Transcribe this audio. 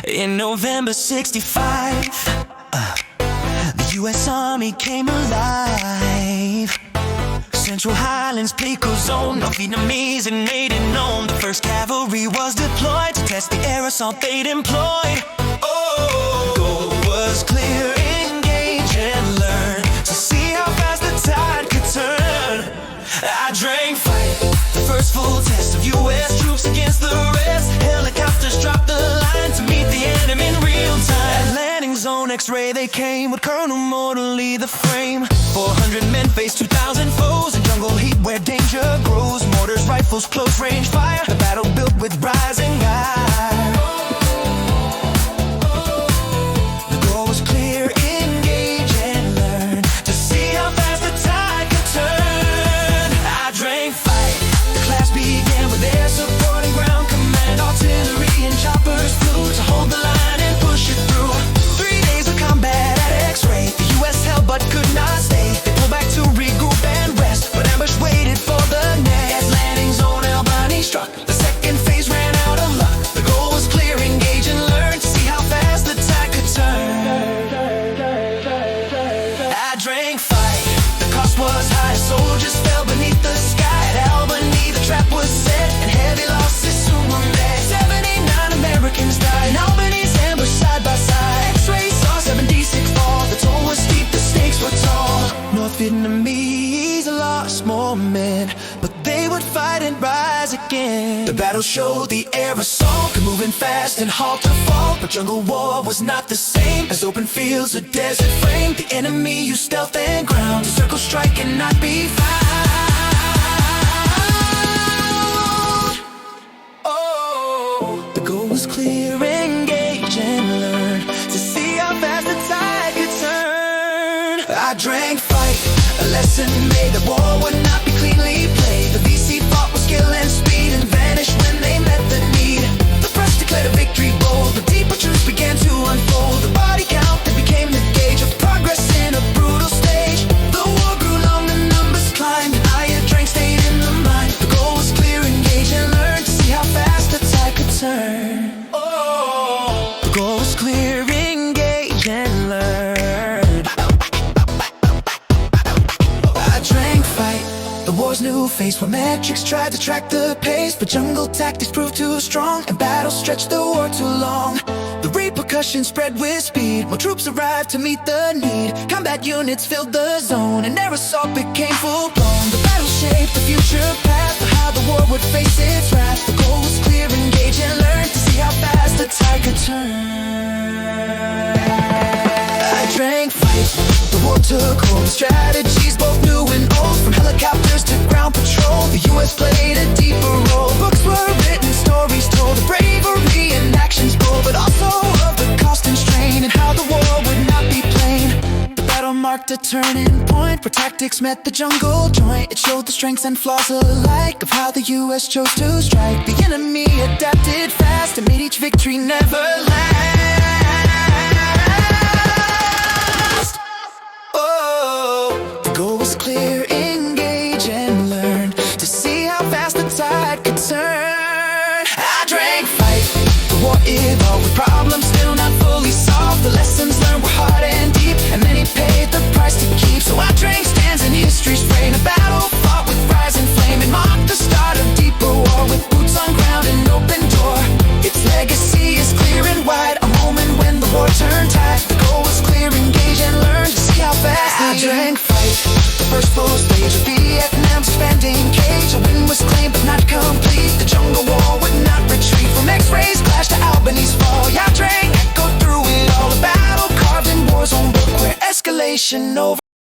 In November '65, the U.S. Army came alive. Central Highlands, Pico Zone, North Vietnamese and Native known. The first cavalry was deployed to test the air assault they'd employed. Oh, the goal was clear, engage and learn to see how fast the tide could turn. I drank fight, the first full test of U.S. troops against the rest. Helicopters dropped the line to meet the enemy in real time. At landing zone X-ray they came with Colonel Moore to lead the frame. 400 men faced 2,000 foes in jungle heat where danger grows. Mortars, rifles, close range fire, the battle built with rising ire. The goal was clear, engage and learn to see how fast the tide could turn. I drank fight, the class began with air support and ground command. Artillery and choppers flew to hold the line and push it through. 3 days of combat at X-ray, the U.S. held but could not stay. They pulled back to regroup and rest, but ambush waited for the next. Landing zone Albany struck, the second phase ran out of luck. The goal was clear, engage and learn to see how fast the tide could turn. I drank fight, the cost was high, soldiers fell beneath the sky. At Albany the trap was set and heavy losses soon were met. 79 Americans died in Albany's ambush side by side. X-ray saw 76 fall, the toll was steep, the stakes were tall. North Vietnamese lost more men, but they would fight and rise again. The battle showed the air assault could move in fast and halt or fall. But jungle war was not the same as open fields or desert frame. The enemy used stealth and ground to circle, strike and not be found. Oh, the goal was clear, engage and learn to see how fast the tide could turn. I drank fight, a lesson made that war would not be cleanly played. The VC fought with skill and speed and vanished when they met the need. The press declared a victory bold, but deeper truths began to unfold. The body count that became the gauge of progress in a brutal stage. The war grew long, the numbers climbed, and Ia Drang stayed in the mind. The goal was clear, engage and learn to see how fast the tide could turn. Oh, the goal was clear, engage and learn. I drank fight, the war's new face where metrics tried to track the pace. But jungle tactics proved too strong and battles stretched the war too long. The repercussions spread with speed, more troops arrived to meet the need. Combat units filled the zone and air assault became full blown. The battle shaped the future path of how the war would face its wrath. The goal was clear, engage and learn to see how fast the tide could turn. I drank fight, the war took hold. Strategies both new and old, from helicopters to ground patrol. The U.S. played a deeper role. Books were written, stories told of bravery and actions bold, but also of the cost and strain and how the war would not be plain. The battle marked a turning point where tactics met the jungle joint. It showed the strengths and flaws alike of how the U.S. chose to strike. The enemy adapted fast and made each victory never last. Oh, the goal was clear, engage and learn to see how fast the tide could turn. I drank fight, the war evolved with problems still not fully solved. The lessons learned were hard and deep, and many paid the price to keep. So I drank stands in history's frame, a battle fought with rising flame. It marked the start of deeper war with boots on ground and open door. Its legacy is clear and wide, a moment when the war turned tide. The goal was clear, engage and learn to see how fast I drank fight, the first full stage of Vietnam's expanding cage. A win was claimed but not complete. The jungle war would not retreat, from X-rays clash to Albany's fall. Ia Drang echoed through it all, a battle carved in war zone book where escalation over